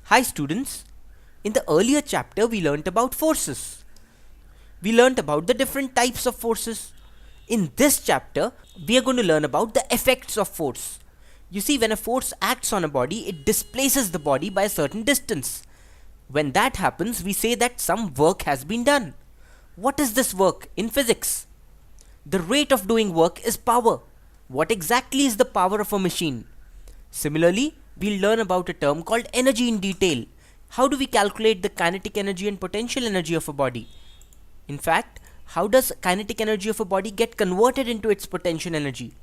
Hi students, in the earlier chapter we learnt about forces. We learnt about the different types of forces. In this chapter, we are going to learn about the effects of force. You see, when a force acts on a body, it displaces the body by a certain distance. When that happens, we say that some work has been done. What is this work in physics? The rate of doing work is power. What exactly is the power of a machine? Similarly, we'll learn about a term called energy in detail. How do we calculate the kinetic energy and potential energy of a body? In fact, how does kinetic energy of a body get converted into its potential energy?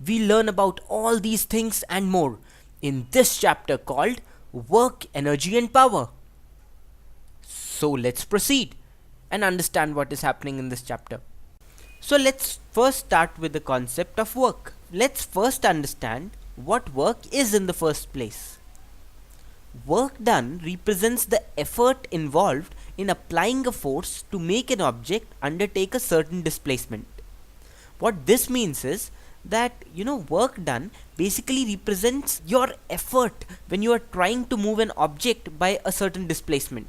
We learn about all these things and more in this chapter called Work, Energy and Power. So let's proceed and understand what is happening in this chapter. So let's first start with the concept of work. Let's first understand what work is in the first place. Work done represents the effort involved in applying a force to make an object undertake a certain displacement. What this means is that work done basically represents your effort when you are trying to move an object by a certain displacement.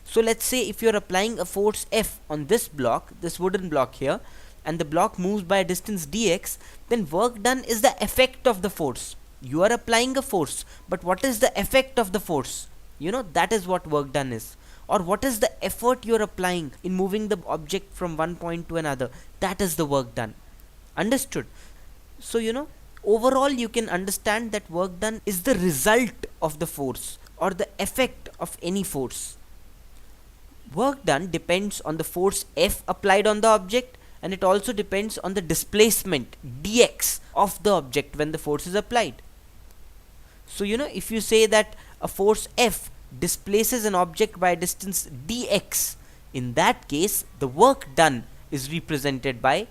So let's say if you're applying a force F on this block, this wooden block here, and the block moves by a distance dx, then work done is the effect of the force. You are applying a force, but what is the effect of the force? That is what work done is. Or what is the effort you are applying in moving the object from one point to another? That is the work done. Understood? So overall you can understand that work done is the result of the force or the effect of any force. Work done depends on the force F applied on the object, and it also depends on the displacement dx of the object when the force is applied. So if you say that a force F displaces an object by a distance dx, in that case the work done is represented by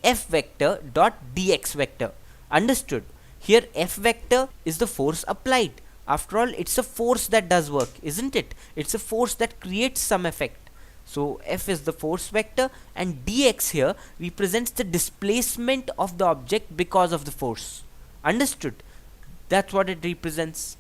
F vector dot dx vector. Understood? Here F vector is the force applied. After all, it's a force that does work, isn't it? It's a force that creates some effect. So F is the force vector, and dx here represents the displacement of the object because of the force. Understood? That's what it represents.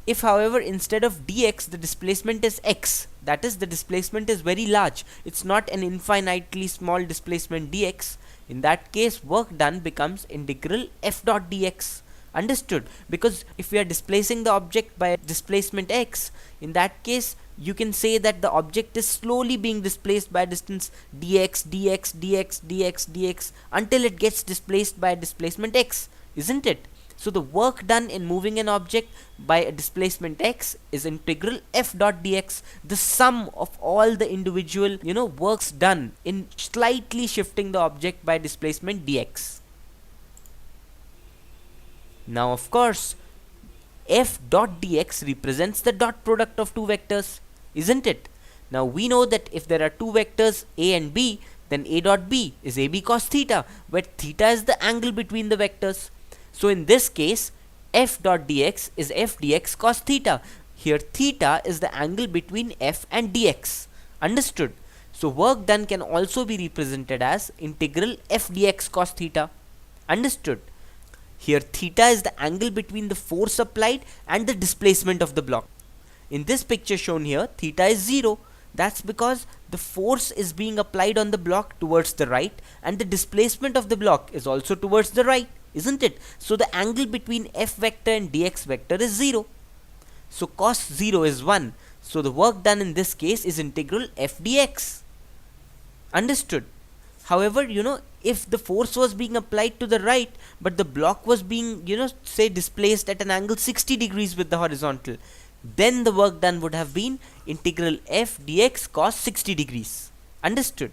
If however instead of dx the displacement is x, that is the displacement is very large, it's not an infinitely small displacement dx, in that case work done becomes integral f dot dx. Understood? Because if we are displacing the object by displacement x, in that case you can say that the object is slowly being displaced by distance dx, dx, dx, dx, dx until it gets displaced by displacement x, isn't it? So the work done in moving an object by a displacement x is integral f dot dx, the sum of all the individual works done in slightly shifting the object by displacement dx. Now of course, f dot dx represents the dot product of two vectors, isn't it? Now we know that if there are two vectors a and b, then a dot b is ab cos theta, where theta is the angle between the vectors. So in this case, f dot dx is f dx cos theta. Here theta is the angle between f and dx. Understood? So work done can also be represented as integral f dx cos theta. Understood? Here theta is the angle between the force applied and the displacement of the block. In this picture shown here, theta is 0. That's because the force is being applied on the block towards the right, and the displacement of the block is also towards the right, isn't it? So the angle between f vector and dx vector is 0. So cos 0 is 1. So the work done in this case is integral f dx. Understood? However, if the force was being applied to the right, but the block was being, say displaced at an angle 60 degrees with the horizontal, then the work done would have been integral f dx cos 60 degrees. Understood?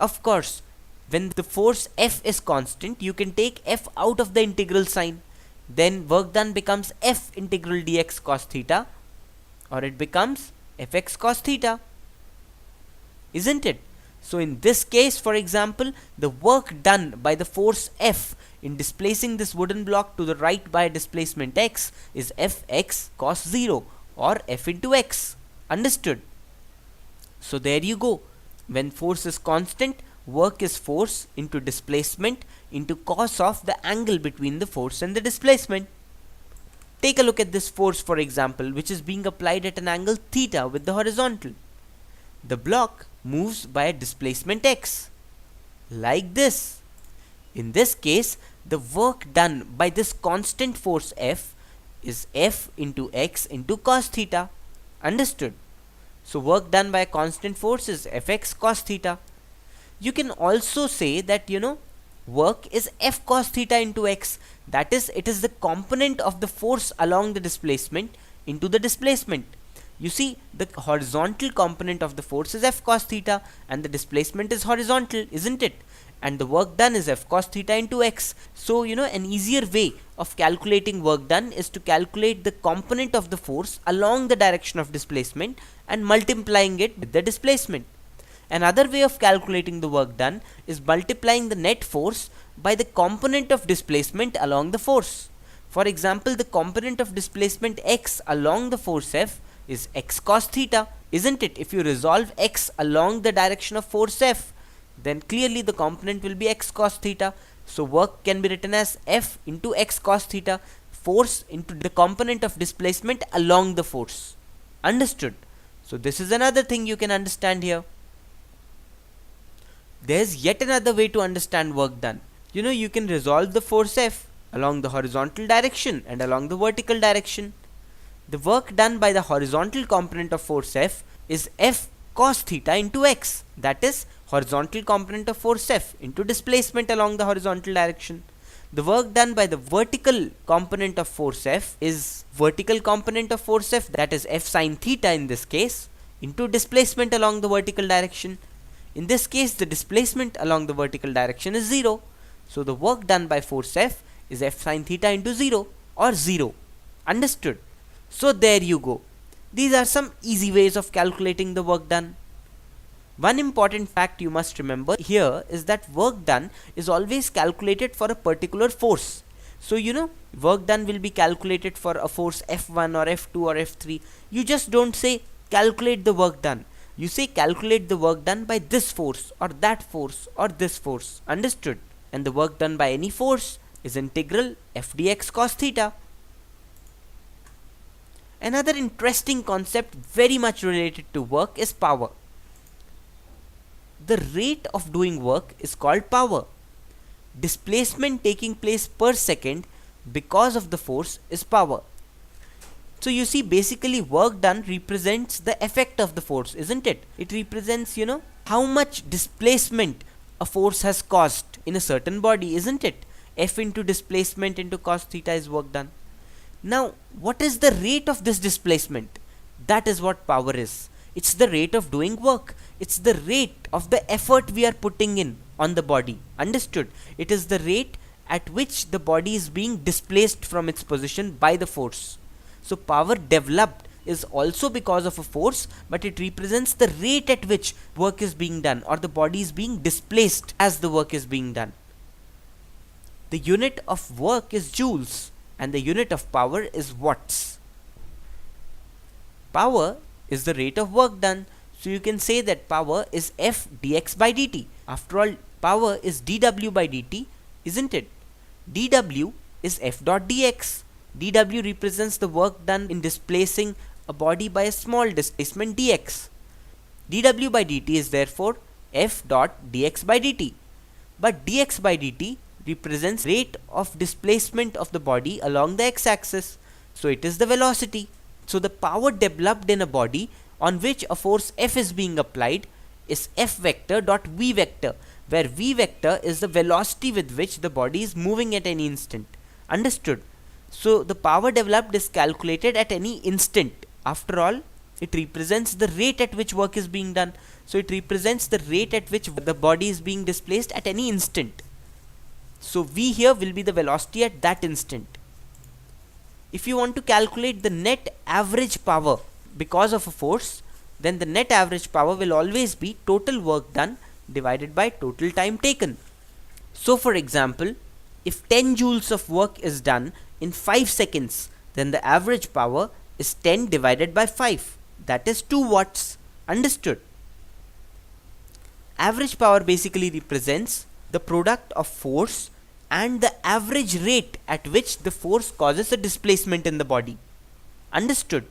Of course, when the force F is constant, you can take F out of the integral sign. Then work done becomes F integral dx cos theta, or it becomes Fx cos theta. Isn't it? So in this case, for example, the work done by the force F in displacing this wooden block to the right by displacement x is Fx cos 0, or F into x. Understood? So there you go. When force is constant, work is force into displacement into cos of the angle between the force and the displacement. Take a look at this force, for example, which is being applied at an angle theta with the horizontal. The block moves by a displacement x, like this. In this case, the work done by this constant force F is F into x into cos theta. Understood? So work done by a constant force is Fx cos theta. You can also say that, work is F cos theta into x. That is, it is the component of the force along the displacement into the displacement. You see, the horizontal component of the force is F cos theta and the displacement is horizontal, isn't it? And the work done is F cos theta into x. So, an easier way of calculating work done is to calculate the component of the force along the direction of displacement and multiplying it with the displacement. Another way of calculating the work done is multiplying the net force by the component of displacement along the force. For example, the component of displacement x along the force F is x cos theta, isn't it? If you resolve x along the direction of force F, then clearly the component will be x cos theta. So work can be written as F into x cos theta, force into the component of displacement along the force. Understood? So this is another thing you can understand here. There's yet another way to understand work done. You can resolve the force F along the horizontal direction and along the vertical direction. The work done by the horizontal component of force F is F cos theta into x. That is, horizontal component of force F into displacement along the horizontal direction. The work done by the vertical component of force F is vertical component of force F, that is F sin theta in this case, into displacement along the vertical direction. In this case, the displacement along the vertical direction is 0. So the work done by force F is F sin theta into 0 or 0. Understood? So there you go. These are some easy ways of calculating the work done. One important fact you must remember here is that work done is always calculated for a particular force. So work done will be calculated for a force F1 or F2 or F3. You just don't say calculate the work done. You say calculate the work done by this force or that force or this force. Understood? And the work done by any force is integral f dx cos theta. Another interesting concept very much related to work is power. The rate of doing work is called power. Displacement taking place per second because of the force is power. So you see, basically work done represents the effect of the force, isn't it? It represents, how much displacement a force has caused in a certain body, isn't it? F into displacement into cos theta is work done. Now, what is the rate of this displacement? That is what power is. It's the rate of doing work. It's the rate of the effort we are putting in on the body. Understood? It is the rate at which the body is being displaced from its position by the force. So power developed is also because of a force, but it represents the rate at which work is being done or the body is being displaced as the work is being done. The unit of work is joules and the unit of power is watts. Power is the rate of work done, so you can say that power is F dx by dt. After all, power is dw by dt, isn't it? dw is F dot dx. dw represents the work done in displacing a body by a small displacement dx. dw by dt is therefore F dot dx by dt. But dx by dt represents rate of displacement of the body along the x-axis. So it is the velocity. So the power developed in a body on which a force F is being applied is F vector dot v vector, where v vector is the velocity with which the body is moving at any instant. Understood? So the power developed is calculated at any instant. After all, it represents the rate at which work is being done. So it represents the rate at which the body is being displaced at any instant. So v here will be the velocity at that instant. If you want to calculate the net average power because of a force, then the net average power will always be total work done divided by total time taken. So for example, if 10 joules of work is done in 5 seconds, then the average power is 10 divided by 5, that is 2 watts. Understood? Average power basically represents the product of force and the average rate at which the force causes a displacement in the body. Understood?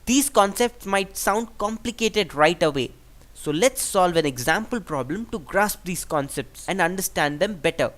These concepts might sound complicated right away, so let's solve an example problem to grasp these concepts and understand them better.